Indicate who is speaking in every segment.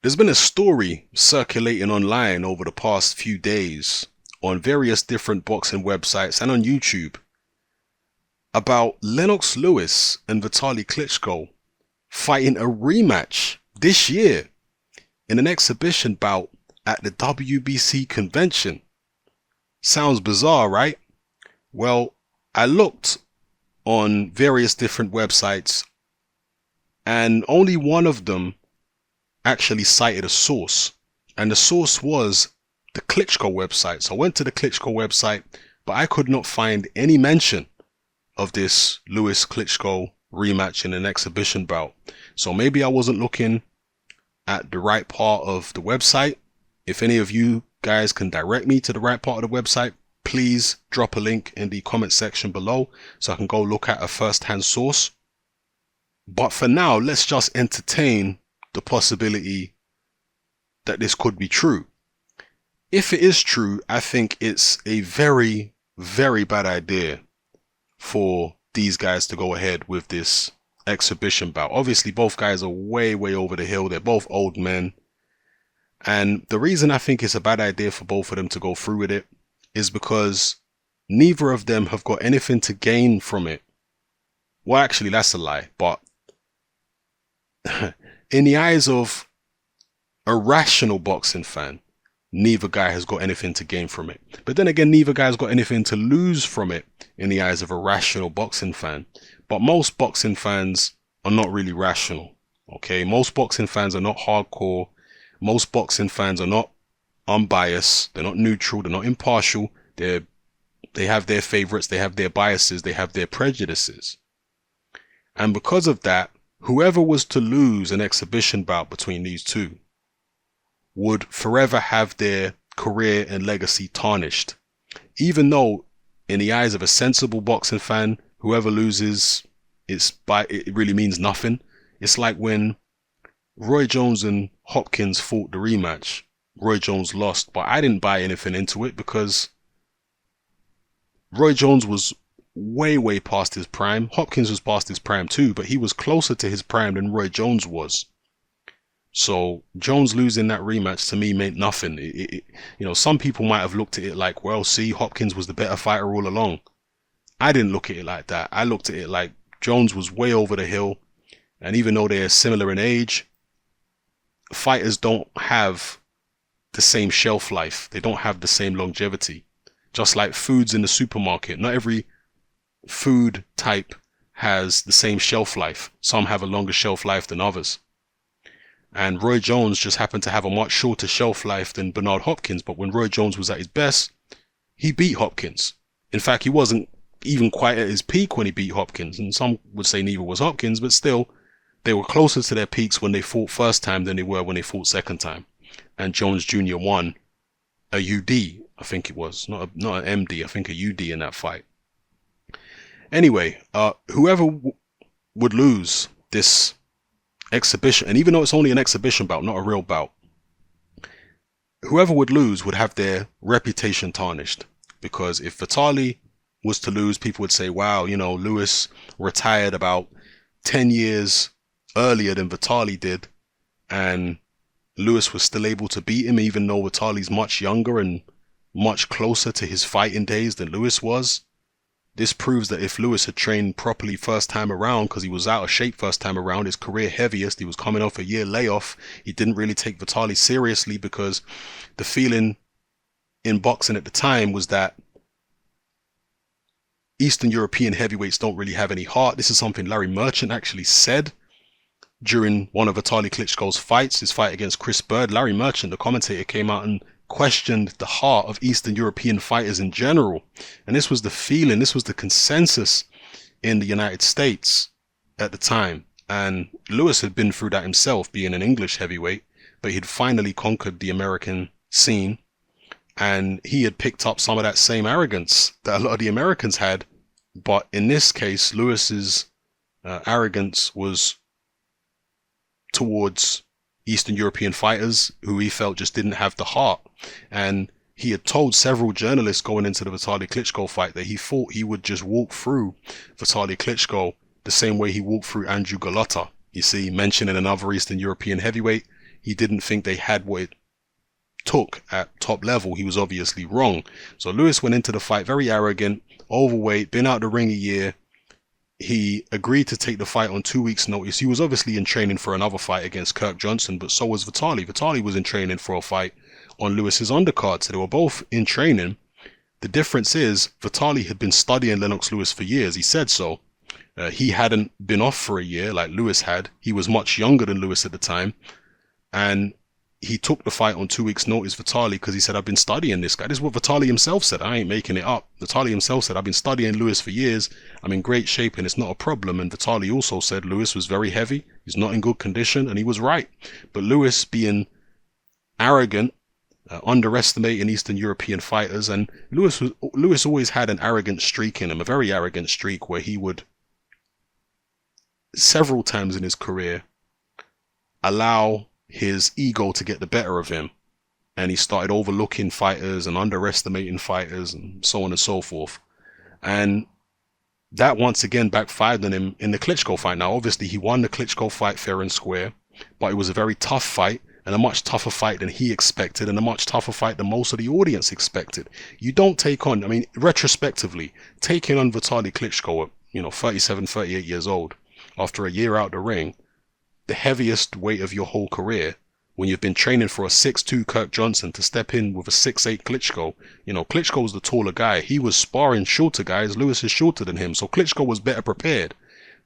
Speaker 1: There's been a story circulating online over the past few days on various different boxing websites and on YouTube about Lennox Lewis and Vitali Klitschko fighting a rematch this year in an exhibition bout at the WBC convention. Sounds bizarre, right? Well, I looked on various different websites and only one of them actually cited a source, and the source was the Klitschko website. So I went to the Klitschko website, but I could not find any mention of this Lewis Klitschko rematch in an exhibition bout. So maybe I wasn't looking at the right part of the website. If any of you guys can direct me to the right part of the website, please drop a link in the comment section below so I can go look at a first-hand source. But for now, let's just entertain the possibility that this could be true. If it is true, I think it's a very, very bad idea for these guys to go ahead with this exhibition bout. Obviously, both guys are way, way over the hill. They're both old men. And the reason I think it's a bad idea for both of them to go through with it is because neither of them have got anything to gain from it. Well, actually, that's a lie. But in the eyes of a rational boxing fan, neither guy has got anything to gain from it. But then again, neither guy's got anything to lose from it in the eyes of a rational boxing fan. But most boxing fans are not really rational. Okay, most boxing fans are not hardcore. Most boxing fans are not unbiased. They're not neutral. They're not impartial. They have their favorites. They have their biases. They have their prejudices. And because of that, whoever was to lose an exhibition bout between these two would forever have their career and legacy tarnished. Even though, in the eyes of a sensible boxing fan, whoever loses, it really means nothing. It's like when Roy Jones and Hopkins fought the rematch. Roy Jones lost, but I didn't buy anything into it because Roy Jones was way, way past his prime. Hopkins was past his prime too, but he was closer to his prime than Roy Jones was. So Jones losing that rematch to me meant nothing. Some people might have looked at it like, well, see, Hopkins was the better fighter all along. I didn't look at it like that. I looked at it like Jones was way over the hill. And even though they're similar in age, fighters don't have the same shelf life. They don't have the same longevity. Just like foods in the supermarket. Not every food type has the same shelf life. Some have a longer shelf life than others. And Roy Jones just happened to have a much shorter shelf life than Bernard Hopkins. But when Roy Jones was at his best, he beat Hopkins. In fact, he wasn't even quite at his peak when he beat Hopkins. And some would say neither was Hopkins, but still, they were closer to their peaks when they fought first time than they were when they fought second time. And Jones Jr. won a UD, I think it was. Not an MD, I think a UD in that fight. Anyway, whoever would lose this exhibition, and even though it's only an exhibition bout, not a real bout, whoever would lose would have their reputation tarnished. Because if Vitali was to lose, people would say, wow, Lewis retired about 10 years earlier than Vitali did, and Lewis was still able to beat him even though Vitali's much younger and much closer to his fighting days than Lewis was. This proves that if Lewis had trained properly first time around, because he was out of shape first time around, his career heaviest, he was coming off a year layoff, he didn't really take Vitali seriously because the feeling in boxing at the time was that Eastern European heavyweights don't really have any heart. This is something Larry Merchant actually said during one of Vitali Klitschko's fights, his fight against Chris Bird. Larry Merchant, the commentator, came out and questioned the heart of Eastern European fighters in general. And this was the feeling, this was the consensus in the United States at the time. And Lewis had been through that himself, being an English heavyweight, but he'd finally conquered the American scene. And he had picked up some of that same arrogance that a lot of the Americans had. But in this case, Lewis's arrogance was towards Eastern European fighters who he felt just didn't have the heart. And he had told several journalists going into the Vitali Klitschko fight that he thought he would just walk through Vitali Klitschko the same way he walked through Andrew Golota. You see, mentioning another Eastern European heavyweight, he didn't think they had what it took at top level, he was obviously wrong. So Lewis went into the fight very arrogant, overweight, been out the ring a year. He agreed to take the fight on 2 weeks' notice. He was obviously in training for another fight against Kirk Johnson, but so was Vitali. Vitali was in training for a fight on Lewis's undercard, so they were both in training. The difference is Vitali had been studying Lennox Lewis for years. He said so. He hadn't been off for a year like Lewis had. He was much younger than Lewis at the time, and he took the fight on 2 weeks' notice, Vitali, because he said, I've been studying this guy. This is what Vitali himself said. I ain't making it up. Vitali himself said, I've been studying Lewis for years. I'm in great shape and it's not a problem. And Vitali also said Lewis was very heavy. He's not in good condition, and he was right. But Lewis, being arrogant, underestimating Eastern European fighters, and Lewis always had an arrogant streak in him, a very arrogant streak, where he would several times in his career allow his ego to get the better of him, and he started overlooking fighters and underestimating fighters and so on and so forth. And that once again backfired on him in the Klitschko fight. Now obviously he won the Klitschko fight fair and square, but it was a very tough fight, and a much tougher fight than he expected, and a much tougher fight than most of the audience expected. You don't take on, I mean, retrospectively, taking on Vitali Klitschko at 37, 38 years old, after a year out the ring, the heaviest weight of your whole career, when you've been training for a 6'2" Kirk Johnson, to step in with a 6'8" Klitschko. Klitschko was the taller guy. He was sparring shorter guys. Lewis is shorter than him, so Klitschko was better prepared.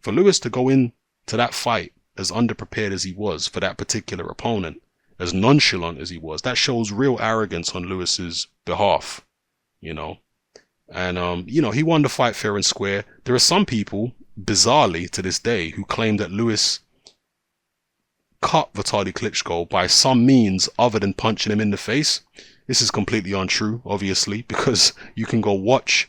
Speaker 1: For Lewis to go into that fight as underprepared as he was for that particular opponent, as nonchalant as he was, that shows real arrogance on Lewis's behalf, And, he won the fight fair and square. There are some people, bizarrely to this day, who claim that Lewis cut Vitali Klitschko by some means other than punching him in the face. This is completely untrue, obviously, because you can go watch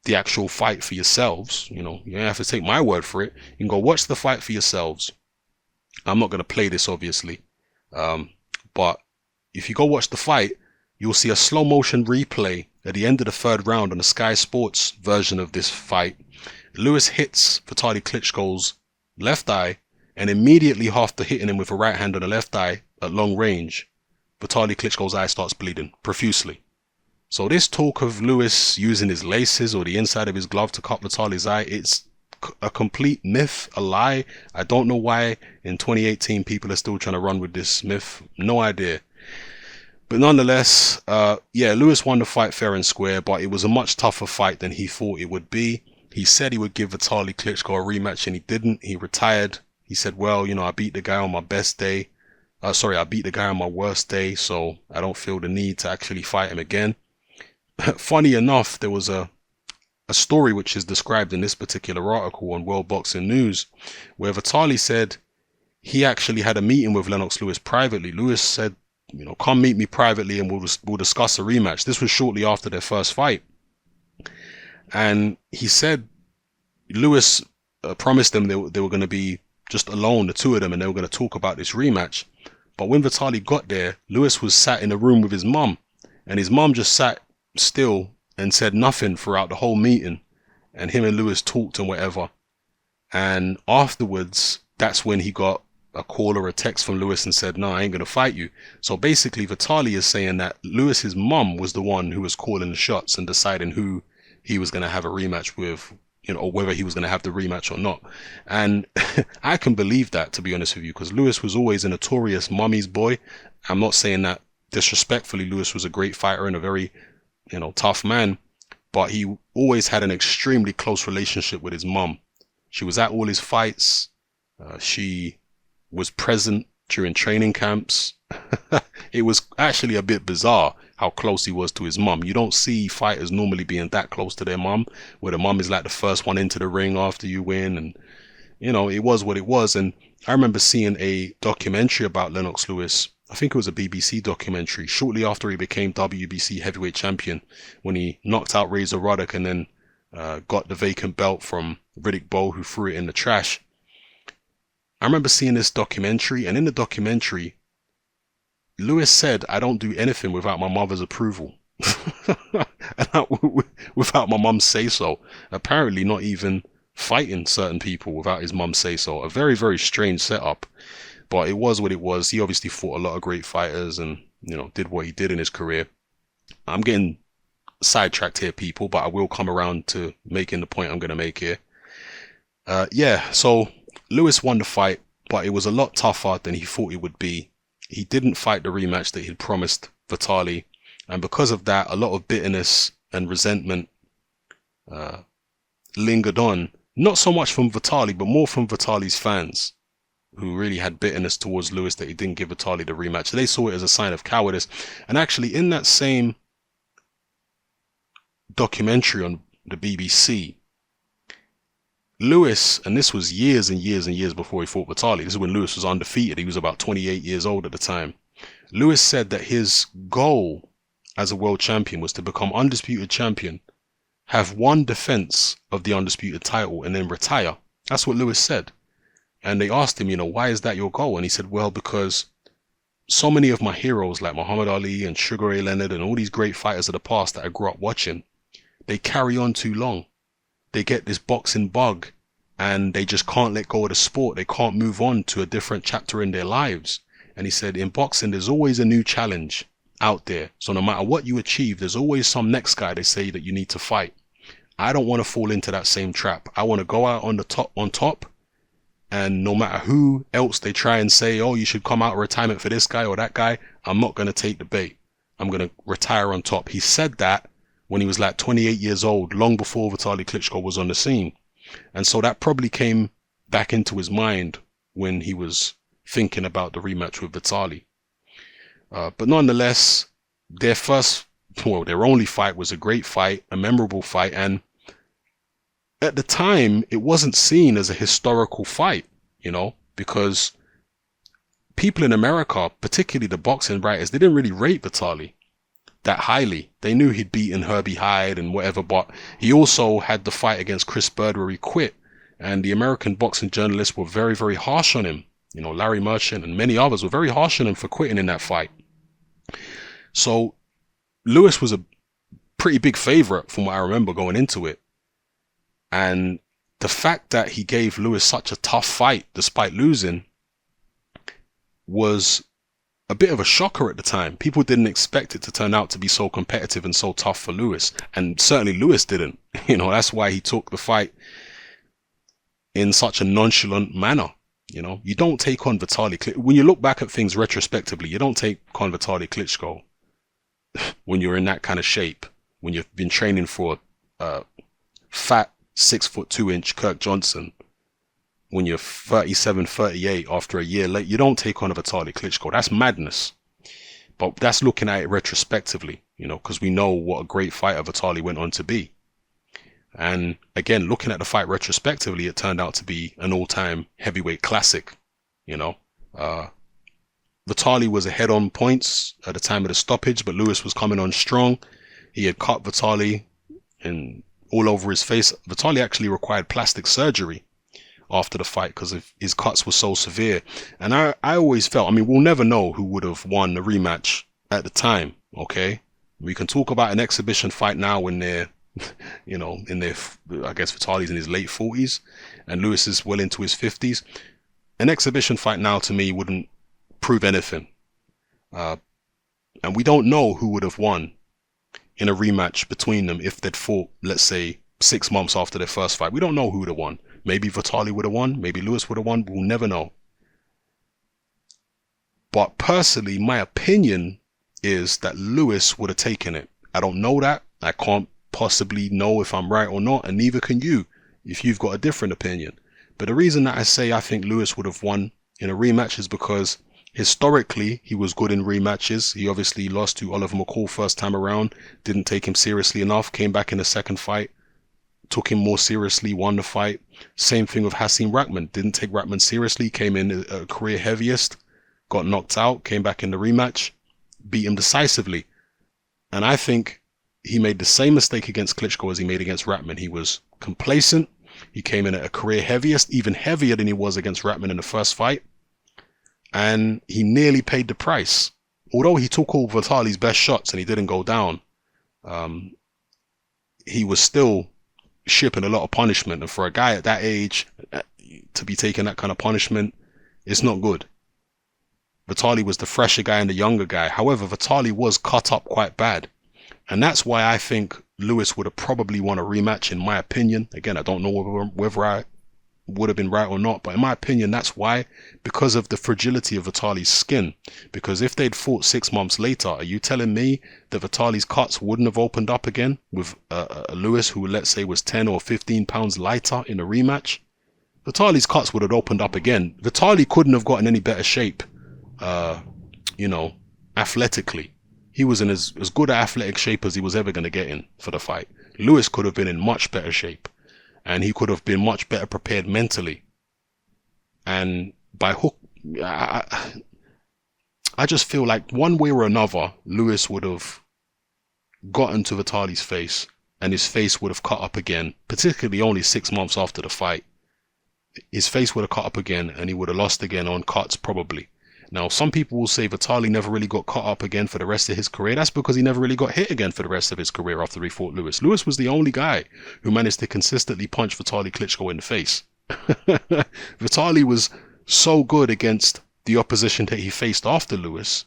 Speaker 1: the actual fight for yourselves. You don't have to take my word for it. You can go watch the fight for yourselves. I'm not going to play this, obviously. But if you go watch the fight, you'll see a slow motion replay at the end of the third round on the Sky Sports version of this fight. Lewis hits Vitali Klitschko's left eye, and immediately after hitting him with a right hand on the left eye at long range, Vitali Klitschko's eye starts bleeding profusely. So this talk of Lewis using his laces or the inside of his glove to cut Vitali's eye, it's a complete myth, a lie. I don't know why in 2018 people are still trying to run with this myth. No idea. But nonetheless, Lewis won the fight fair and square, but it was a much tougher fight than he thought it would be. He said he would give Vitali Klitschko a rematch, and he didn't. He retired. He said, well, I beat the guy on my best day. I beat the guy on my worst day, so I don't feel the need to actually fight him again. Funny enough, there was a story which is described in this particular article on World Boxing News, where Vitali said he actually had a meeting with Lennox Lewis privately. Lewis said, come meet me privately and we'll discuss a rematch. This was shortly after their first fight. And he said Lewis promised them they were going to be just alone, the two of them, and they were going to talk about this rematch. But when Vitali got there, Lewis was sat in a room with his mum, and his mum just sat still and said nothing throughout the whole meeting, and him and Lewis talked and whatever. And afterwards, that's when he got a call or a text from Lewis and said, no, I ain't going to fight you. So basically Vitali is saying that Lewis's mum was the one who was calling the shots and deciding who he was going to have a rematch with, or whether he was going to have the rematch or not. And I can believe that, to be honest with you, because Lewis was always a notorious mummy's boy. I'm not saying that disrespectfully. Lewis was a great fighter and a very, tough man, but he always had an extremely close relationship with his mum. She was at all his fights. She was present during training camps. It was actually a bit bizarre how close he was to his mum. You don't see fighters normally being that close to their mum, where the mum is like the first one into the ring after you win, and it was what it was. And I remember seeing a documentary about Lennox Lewis. I think it was a BBC documentary shortly after he became WBC heavyweight champion, when he knocked out Razor Ruddock and then got the vacant belt from Riddick Bowe, who threw it in the trash. I remember seeing this documentary, and in the documentary, Lewis said, I don't do anything without my mother's approval. Without my mum's say so. Apparently not even fighting certain people without his mum say so. A very, very strange setup. But it was what it was. He obviously fought a lot of great fighters and, you know, did what he did in his career. I'm getting sidetracked here, people, but I will come around to making the point I'm going to make here. Yeah, so Lewis won the fight, but it was a lot tougher than he thought it would be. He didn't fight the rematch that he'd promised Vitali, and because of that, a lot of bitterness and resentment lingered on, not so much from Vitali, but more from Vitali's fans, who really had bitterness towards Lewis that he didn't give Vitali the rematch. They saw it as a sign of cowardice. And actually, in that same documentary on the BBC, Lewis, and this was years and years and years before he fought Vitali, this is when Lewis was undefeated, he was about 28 years old at the time. Lewis said that his goal as a world champion was to become undisputed champion, have one defense of the undisputed title, and then retire. That's what Lewis said. And they asked him, you know, why is that your goal? And he said, well, because so many of my heroes like Muhammad Ali and Sugar Ray Leonard and all these great fighters of the past that I grew up watching, they carry on too long. They get this boxing bug and they just can't let go of the sport. They can't move on to a different chapter in their lives. And he said, in boxing, there's always a new challenge out there. So no matter what you achieve, there's always some next guy they say that you need to fight. I don't want to fall into that same trap. I want to go out on top. And no matter who else they try and say, oh, you should come out of retirement for this guy or that guy, I'm not going to take the bait. I'm going to retire on top. He said that when he was like 28 years old, long before Vitali Klitschko was on the scene. And so that probably came back into his mind when he was thinking about the rematch with Vitali. But nonetheless, their only fight was a great fight, a memorable fight. And at the time, it wasn't seen as a historical fight, you know, because people in America, particularly the boxing writers, they didn't really rate Vitali that highly. They knew he'd beaten Herbie Hyde and whatever, but he also had the fight against Chris Bird where he quit. And the American boxing journalists were very, very harsh on him. You know, Larry Merchant and many others were very harsh on him for quitting in that fight. So Lewis was a pretty big favorite from what I remember going into it. And the fact that he gave Lewis such a tough fight despite losing was a bit of a shocker at the time. People didn't expect it to turn out to be so competitive and so tough for Lewis. And certainly Lewis didn't. You know, that's why he took the fight in such a nonchalant manner. You know, you don't take on Vitali Klitschko. When you look back at things retrospectively, you don't take on Vitali Klitschko when you're in that kind of shape, when you've been training for fat 6'2" Kirk Johnson, when you're 37, 38 after a year late. You don't take on a Vitali Klitschko. That's madness. But that's looking at it retrospectively, you know, because we know what a great fighter Vitali went on to be. And again, looking at the fight retrospectively, it turned out to be an all-time heavyweight classic, you know. Vitali was ahead on points at the time of the stoppage, but Lewis was coming on strong. He had cut Vitali and all over his face. Vitali actually required plastic surgery after the fight because his cuts were so severe. And I always felt, I mean, we'll never know who would have won the rematch at the time, okay? We can talk about an exhibition fight now when they're, you know, in their, I guess Vitali's in his late 40s and Lewis is well into his 50s. An exhibition fight now to me wouldn't prove anything. And we don't know who would have won in a rematch between them if they'd fought, let's say, 6 months after their first fight. We don't know who would have won. Maybe Vitali would have won. Maybe Lewis would have won. We'll never know. But personally, my opinion is that Lewis would have taken it. I don't know that. I can't possibly know if I'm right or not, and neither can you if you've got a different opinion. But the reason that I say I think Lewis would have won in a rematch is because historically he was good in rematches. He obviously lost to Oliver McCall first time around, didn't take him seriously enough, came back in the second fight, took him more seriously, won the fight. Same thing with Hasim Rahman, didn't take Rahman seriously, came in a career heaviest, got knocked out, came back in the rematch, beat him decisively. And I think he made the same mistake against Klitschko as he made against Rahman. He was complacent. He came in at a career heaviest, even heavier than he was against Rahman in the first fight. And he nearly paid the price. Although he took all Vitali's best shots and he didn't go down, he was still shipping a lot of punishment. And for a guy at that age to be taking that kind of punishment, it's not good. Vitali was the fresher guy and the younger guy. However, Vitali was cut up quite bad. And that's why I think Lewis would have probably won a rematch, in my opinion. Again, I don't know whether I would have been right or not, but in my opinion, that's why, because of the fragility of Vitali's skin. Because if they'd fought 6 months later, are you telling me that Vitali's cuts wouldn't have opened up again with Lewis, who let's say was 10 or 15 pounds lighter in a rematch? Vitali's cuts would have opened up again. Vitali couldn't have gotten any better shape, you know, athletically. He was in as good athletic shape as he was ever going to get in for the fight. Lewis could have been in much better shape. And he could have been much better prepared mentally. And by hook, I just feel like one way or another, Lewis would have gotten to Vitali's face, and his face would have cut up again, particularly only 6 months after the fight. His face would have cut up again, and he would have lost again on cuts, probably. Now, some people will say Vitali never really got cut up again for the rest of his career. That's because he never really got hit again for the rest of his career after he fought Lewis. Lewis was the only guy who managed to consistently punch Vitali Klitschko in the face. Vitali was so good against the opposition that he faced after Lewis.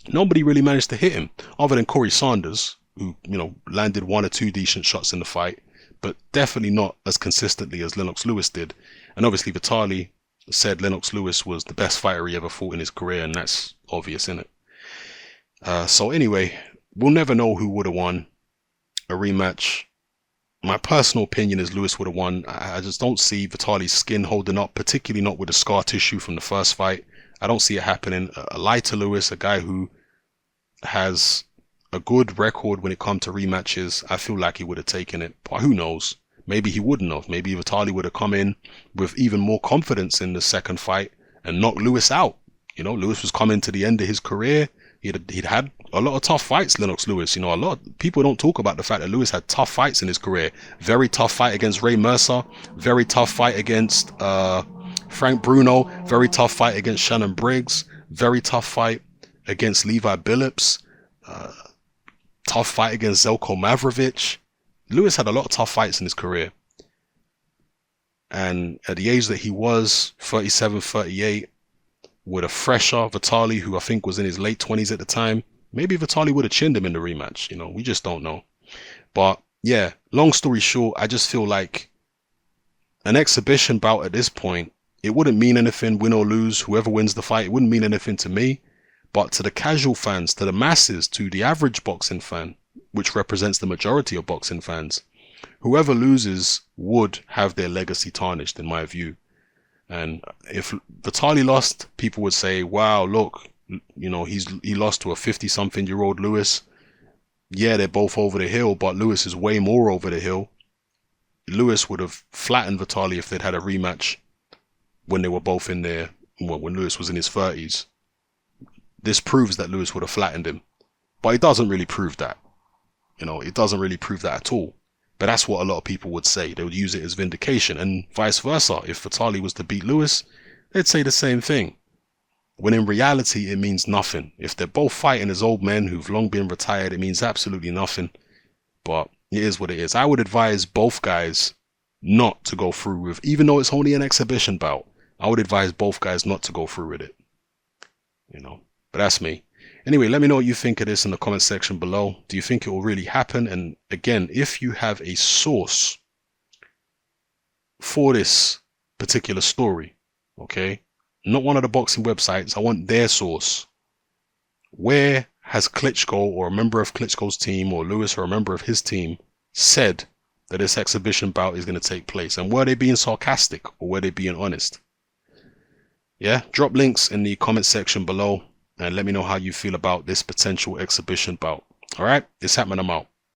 Speaker 1: Nobody really managed to hit him, other than Corey Sanders, who, you know, landed 1 or 2 decent shots in the fight, but definitely not as consistently as Lennox Lewis did. And obviously Vitali said Lennox Lewis was the best fighter he ever fought in his career, and that's obvious, isn't it? So anyway, we'll never know who would have won a rematch. My personal opinion is Lewis would have won. I just don't see Vitali's skin holding up, particularly not with the scar tissue from the first fight. I don't see it happening. A lighter Lewis, a guy who has a good record when it comes to rematches, I feel like he would have taken it, but who knows? Maybe he wouldn't have. Maybe Vitali would have come in with even more confidence in the second fight and knocked Lewis out. You know, Lewis was coming to the end of his career. He'd had a lot of tough fights, Lennox Lewis. You know, a lot of people don't talk about the fact that Lewis had tough fights in his career. Very tough fight against Ray Mercer. Very tough fight against Frank Bruno. Very tough fight against Shannon Briggs. Very tough fight against Levi Billups. Tough fight against Zelko Mavrovich. Lewis had a lot of tough fights in his career. And at the age that he was, 37, 38, with a fresher Vitali, who I think was in his late 20s at the time, maybe Vitali would have chinned him in the rematch. You know, we just don't know. But yeah, long story short, I just feel like an exhibition bout at this point, it wouldn't mean anything, win or lose, whoever wins the fight, it wouldn't mean anything to me. But to the casual fans, to the masses, to the average boxing fan, which represents the majority of boxing fans, whoever loses would have their legacy tarnished, in my view. And if Vitali lost, people would say, wow, look, you know, he lost to a 50-something-year-old Lewis. Yeah, they're both over the hill, but Lewis is way more over the hill. Lewis would have flattened Vitali if they'd had a rematch when they were both in their, well, when Lewis was in his 30s. This proves that Lewis would have flattened him. But it doesn't really prove that. You know, it doesn't really prove that at all. But that's what a lot of people would say. They would use it as vindication, and vice versa. If Vitali was to beat Lewis, they'd say the same thing. When in reality, it means nothing. If they're both fighting as old men who've long been retired, it means absolutely nothing. But it is what it is. I would advise both guys not to go through with, even though it's only an exhibition bout, I would advise both guys not to go through with it. You know, but that's me. Anyway, let me know what you think of this in the comment section below. Do you think it will really happen? And again, if you have a source for this particular story, okay, not one of the boxing websites, I want their source. Where has Klitschko or a member of Klitschko's team, or Lewis or a member of his team, said that this exhibition bout is going to take place? And were they being sarcastic, or were they being honest? Yeah, drop links in the comment section below and let me know how you feel about this potential exhibition bout. All right, it's happening. I'm out.